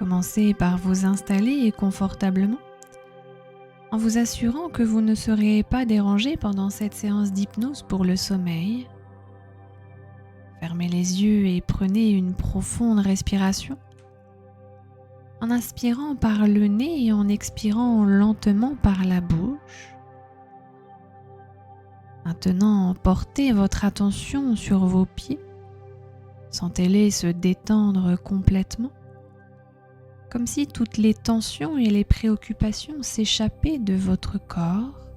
Commencez par vous installer confortablement en vous assurant que vous ne serez pas dérangé pendant cette séance d'hypnose pour le sommeil. Fermez les yeux et prenez une profonde respiration en inspirant par le nez et en expirant lentement par la bouche. Maintenant, portez votre attention sur vos pieds. Sentez-les se détendre complètement, comme si toutes les tensions et les préoccupations s'échappaient de votre corps.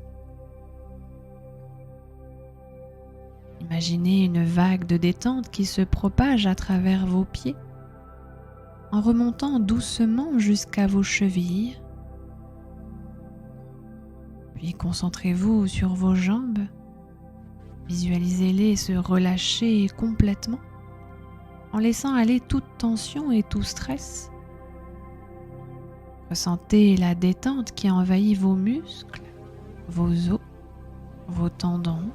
Imaginez une vague de détente qui se propage à travers vos pieds, en remontant doucement jusqu'à vos chevilles. Puis concentrez-vous sur vos jambes. Visualisez-les se relâcher complètement, en laissant aller toute tension et tout stress. Ressentez la détente qui envahit vos muscles, vos os, vos tendons.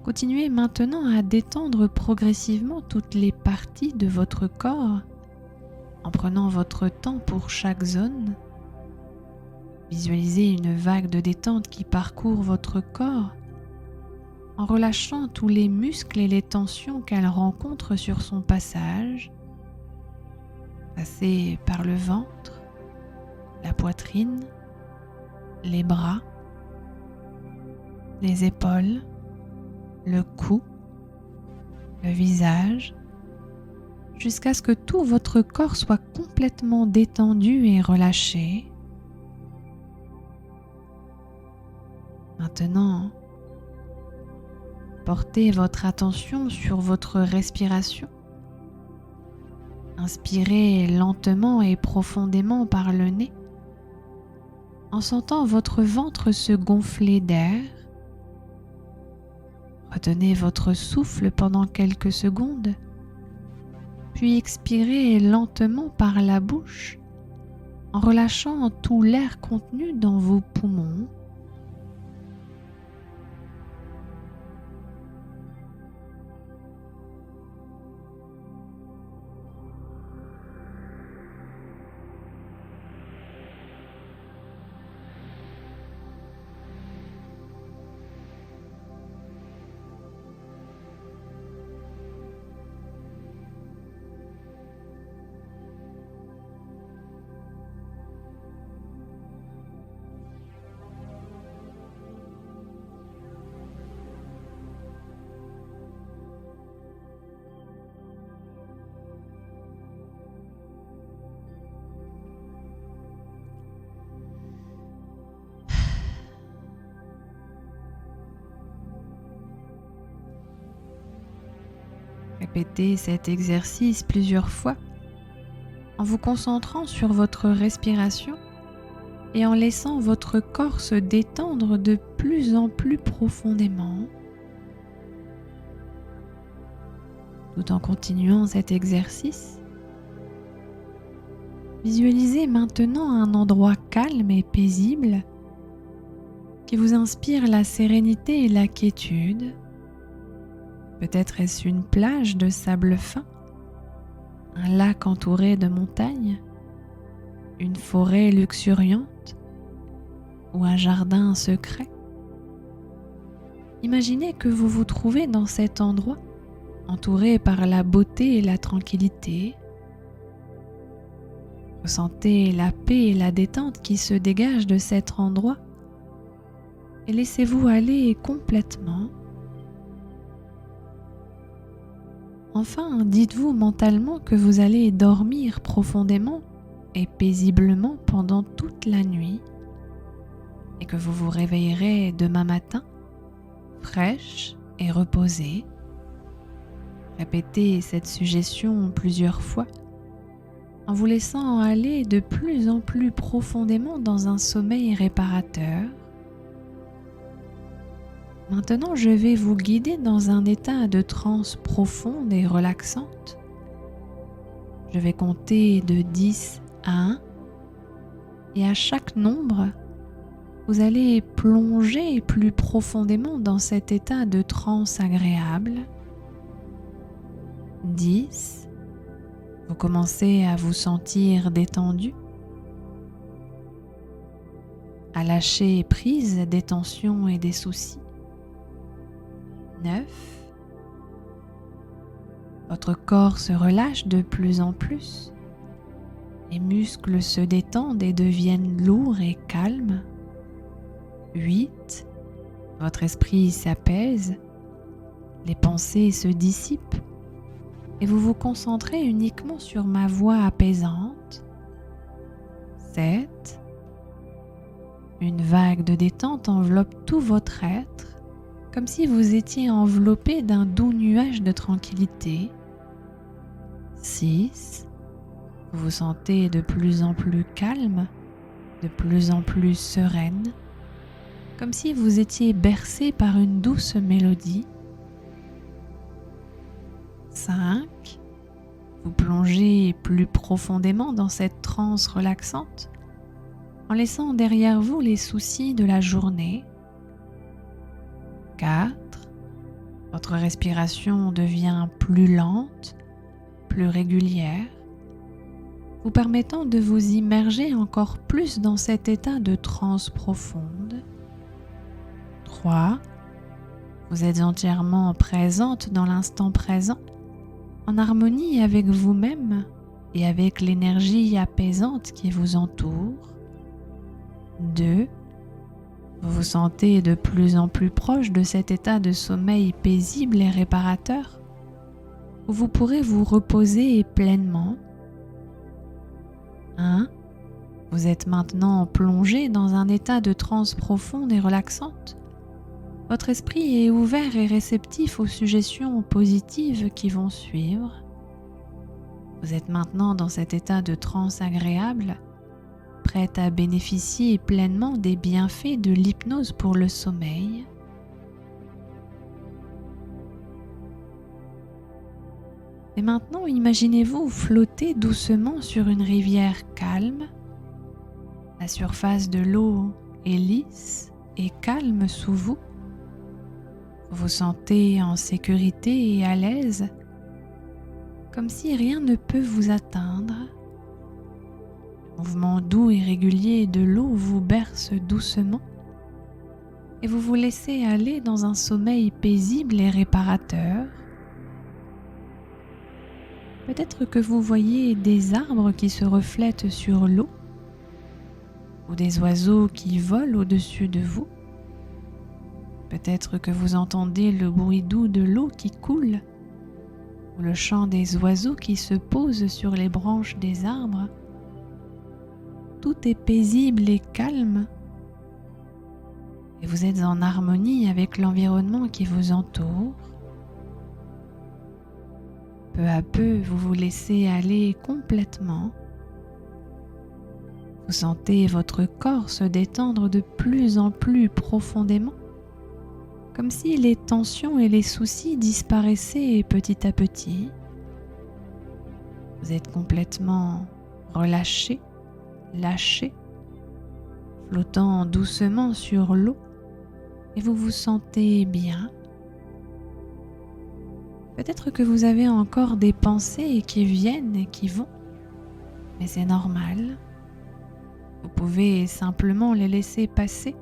Continuez maintenant à détendre progressivement toutes les parties de votre corps en prenant votre temps pour chaque zone. Visualisez une vague de détente qui parcourt votre corps en relâchant tous les muscles et les tensions qu'elle rencontre sur son passage. Passez par le ventre, la poitrine, les bras, les épaules, le cou, le visage, jusqu'à ce que tout votre corps soit complètement détendu et relâché. Maintenant, portez votre attention sur votre respiration. Inspirez lentement et profondément par le nez, en sentant votre ventre se gonfler d'air. Retenez votre souffle pendant quelques secondes, puis expirez lentement par la bouche, en relâchant tout l'air contenu dans vos poumons. Répétez cet exercice plusieurs fois en vous concentrant sur votre respiration et en laissant votre corps se détendre de plus en plus profondément. Tout en continuant cet exercice, visualisez maintenant un endroit calme et paisible qui vous inspire la sérénité et la quiétude. Peut-être est-ce une plage de sable fin, un lac entouré de montagnes, une forêt luxuriante ou un jardin secret. Imaginez que vous vous trouvez dans cet endroit, entouré par la beauté et la tranquillité. Ressentez la paix et la détente qui se dégagent de cet endroit et laissez-vous aller complètement. Enfin, dites-vous mentalement que vous allez dormir profondément et paisiblement pendant toute la nuit et que vous vous réveillerez demain matin, fraîche et reposée. Répétez cette suggestion plusieurs fois en vous laissant aller de plus en plus profondément dans un sommeil réparateur. Maintenant, je vais vous guider dans un état de transe profonde et relaxante. Je vais compter de 10 à 1 et à chaque nombre, vous allez plonger plus profondément dans cet état de transe agréable. 10, Vous commencez à vous sentir détendu, à lâcher prise des tensions et des soucis. 9. Votre corps se relâche de plus en plus. Les muscles se détendent et deviennent lourds et calmes. 8. Votre esprit s'apaise. Les pensées se dissipent et vous vous concentrez uniquement sur ma voix apaisante. 7. Une vague de détente enveloppe tout votre être, comme si vous étiez enveloppé d'un doux nuage de tranquillité. 6. Vous vous sentez de plus en plus calme, de plus en plus sereine, comme si vous étiez bercé par une douce mélodie. 5. Vous plongez plus profondément dans cette transe relaxante, en laissant derrière vous les soucis de la journée. 4. Votre respiration devient plus lente, plus régulière, vous permettant de vous immerger encore plus dans cet état de transe profonde. 3. Vous êtes entièrement présente dans l'instant présent, en harmonie avec vous-même et avec l'énergie apaisante qui vous entoure. 2. Vous vous sentez de plus en plus proche de cet état de sommeil paisible et réparateur, où vous pourrez vous reposer pleinement. 1. Vous êtes maintenant plongé dans un état de transe profonde et relaxante. Votre esprit est ouvert et réceptif aux suggestions positives qui vont suivre. Vous êtes maintenant dans cet état de transe agréable, prête à bénéficier pleinement des bienfaits de l'hypnose pour le sommeil. Et maintenant, imaginez-vous flotter doucement sur une rivière calme. La surface de l'eau est lisse et calme sous vous. Vous vous sentez en sécurité et à l'aise, comme si rien ne peut vous atteindre. Le mouvement doux et régulier de l'eau vous berce doucement et vous vous laissez aller dans un sommeil paisible et réparateur. Peut-être que vous voyez des arbres qui se reflètent sur l'eau ou des oiseaux qui volent au-dessus de vous. Peut-être que vous entendez le bruit doux de l'eau qui coule ou le chant des oiseaux qui se posent sur les branches des arbres. Tout est paisible et calme et vous êtes en harmonie avec l'environnement qui vous entoure. Peu à peu, vous vous laissez aller complètement. Vous sentez votre corps se détendre de plus en plus profondément, comme si les tensions et les soucis disparaissaient petit à petit. Vous êtes complètement relâché, lâché, flottant doucement sur l'eau et vous vous sentez bien. Peut-être que vous avez encore des pensées qui viennent et qui vont, mais c'est normal. Vous pouvez simplement les laisser passer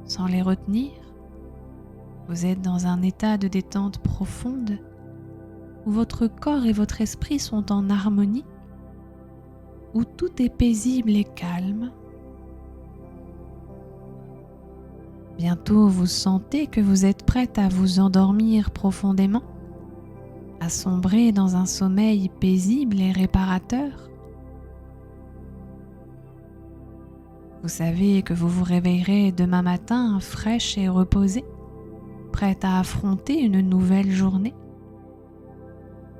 sans les retenir. Vous êtes dans un état de détente profonde où votre corps et votre esprit sont en harmonie, où tout est paisible et calme. Bientôt, vous sentez que vous êtes prête à vous endormir profondément, à sombrer dans un sommeil paisible et réparateur. Vous savez que vous vous réveillerez demain matin fraîche et reposée, prête à affronter une nouvelle journée.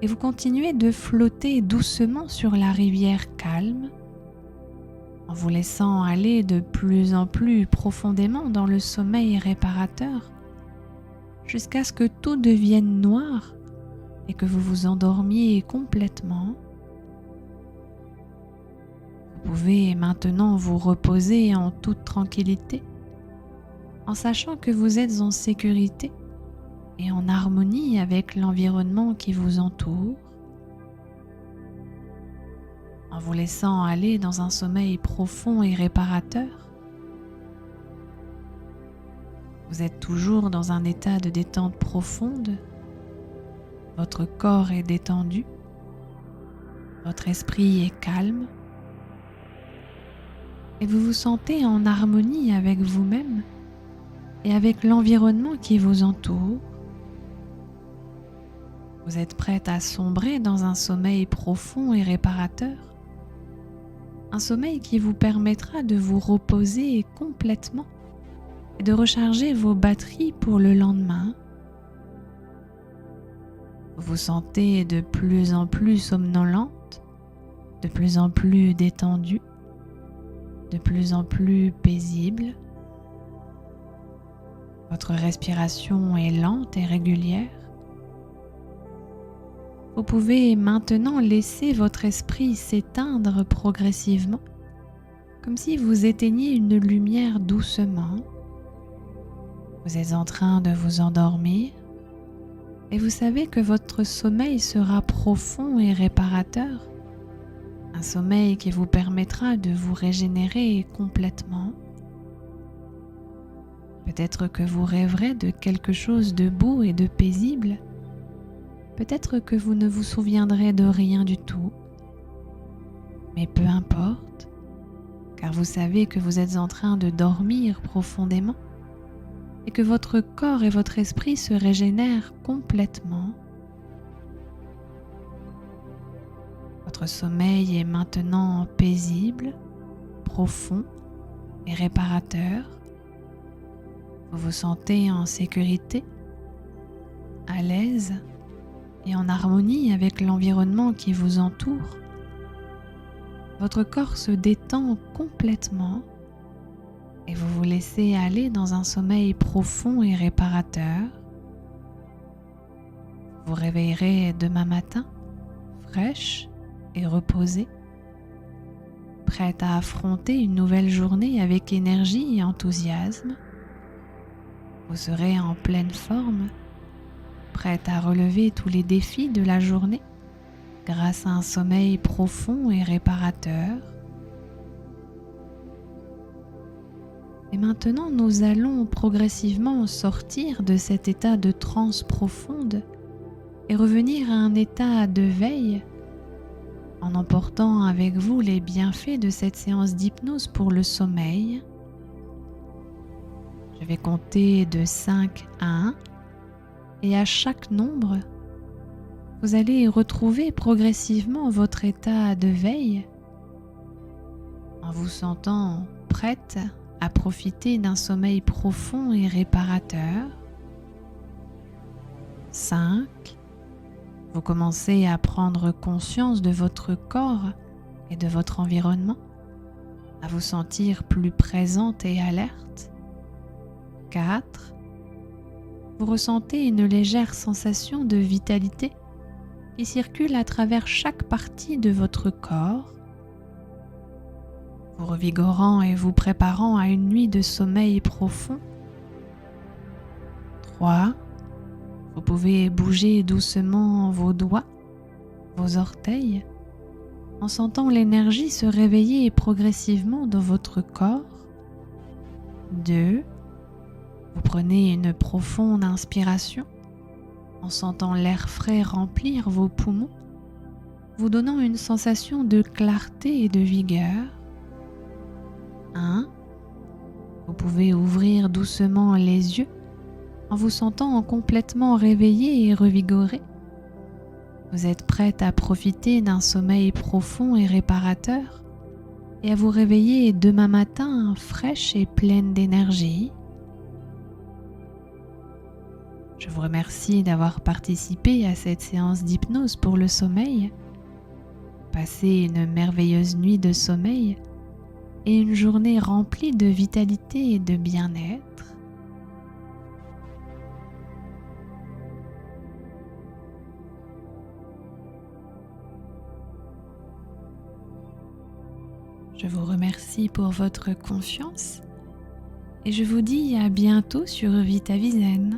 Et vous continuez de flotter doucement sur la rivière calme, en vous laissant aller de plus en plus profondément dans le sommeil réparateur, jusqu'à ce que tout devienne noir et que vous vous endormiez complètement. Vous pouvez maintenant vous reposer en toute tranquillité, en sachant que vous êtes en sécurité et en harmonie avec l'environnement qui vous entoure. en vous laissant aller dans un sommeil profond et réparateur. Vous êtes toujours dans un état de détente profonde. Votre corps est détendu. Votre esprit est calme. Et vous vous sentez en harmonie avec vous-même et avec l'environnement qui vous entoure. Vous êtes prête à sombrer dans un sommeil profond et réparateur. Un sommeil qui vous permettra de vous reposer complètement et de recharger vos batteries pour le lendemain. Vous vous sentez de plus en plus somnolente, de plus en plus détendue, de plus en plus paisible. Votre respiration est lente et régulière. Vous pouvez maintenant laisser votre esprit s'éteindre progressivement, comme si vous éteigniez une lumière doucement. Vous êtes en train de vous endormir et vous savez que votre sommeil sera profond et réparateur, un sommeil qui vous permettra de vous régénérer complètement. Peut-être que vous rêverez de quelque chose de beau et de paisible. Peut-être que vous ne vous souviendrez de rien du tout, mais peu importe, car vous savez que vous êtes en train de dormir profondément et que votre corps et votre esprit se régénèrent complètement. Votre sommeil est maintenant paisible, profond et réparateur. Vous vous sentez en sécurité, à l'aise et en harmonie avec l'environnement qui vous entoure. Votre corps se détend complètement et vous vous laissez aller dans un sommeil profond et réparateur. Vous réveillerez demain matin, fraîche et reposée, prête à affronter une nouvelle journée avec énergie et enthousiasme. Vous serez en pleine forme, prête à relever tous les défis de la journée grâce à un sommeil profond et réparateur. Et maintenant, nous allons progressivement sortir de cet état de transe profonde et revenir à un état de veille en emportant avec vous les bienfaits de cette séance d'hypnose pour le sommeil. Je vais compter de 5 à 1 et à chaque nombre, vous allez retrouver progressivement votre état de veille en vous sentant prête à profiter d'un sommeil profond et réparateur. 5. Vous commencez à prendre conscience de votre corps et de votre environnement, à vous sentir plus présente et alerte. 4. Vous ressentez une légère sensation de vitalité qui circule à travers chaque partie de votre corps, vous revigorant et vous préparant à une nuit de sommeil profond. 3. Vous pouvez bouger doucement vos doigts, vos orteils, en sentant l'énergie se réveiller progressivement dans votre corps. 2. Vous prenez une profonde inspiration en sentant l'air frais remplir vos poumons, vous donnant une sensation de clarté et de vigueur. 1. Vous pouvez ouvrir doucement les yeux en vous sentant complètement réveillé et revigoré. Vous êtes prête à profiter d'un sommeil profond et réparateur et à vous réveiller demain matin fraîche et pleine d'énergie. Je vous remercie d'avoir participé à cette séance d'hypnose pour le sommeil. Passez une merveilleuse nuit de sommeil et une journée remplie de vitalité et de bien-être. Je vous remercie pour votre confiance et je vous dis à bientôt sur Vita Vizen.